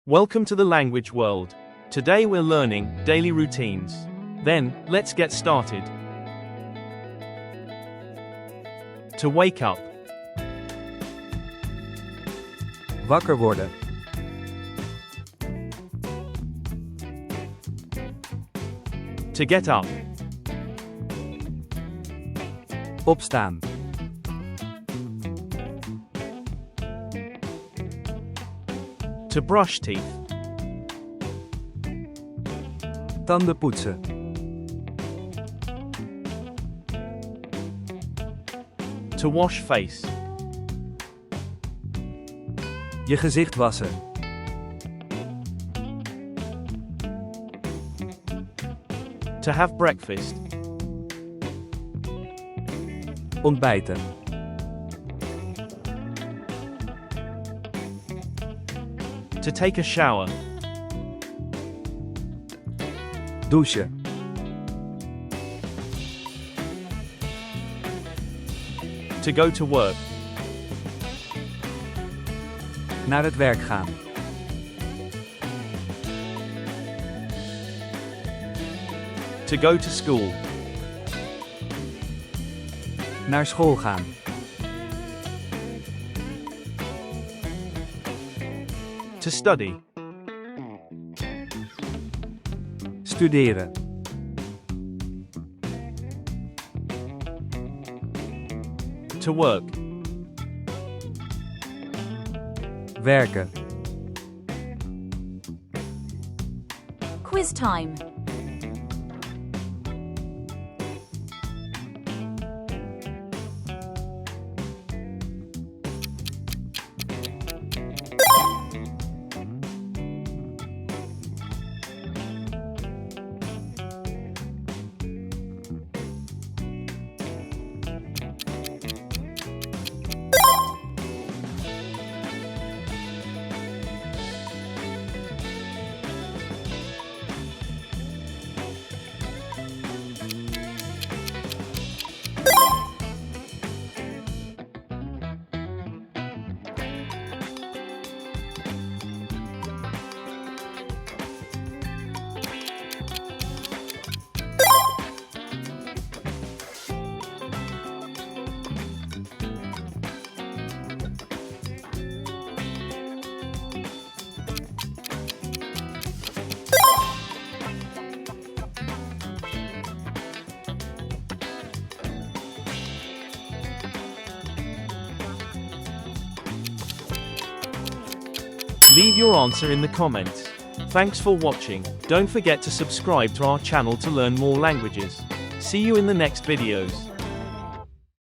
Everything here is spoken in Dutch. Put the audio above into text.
Welcome to the language world. Today we're learning daily routines. Then, let's get started. To wake up. Wakker worden. To get up. Opstaan. To brush teeth. Tanden poetsen. To wash face. Je gezicht wassen. To have breakfast. Ontbijten. To take a shower. Douchen. To go to work. Naar het werk gaan. To go to school. Naar school gaan. To study. Studeren. To work. Werken. Quiz time. Leave your answer in the comments. Thanks for watching. Don't forget to subscribe to our channel to learn more languages. See you in the next videos.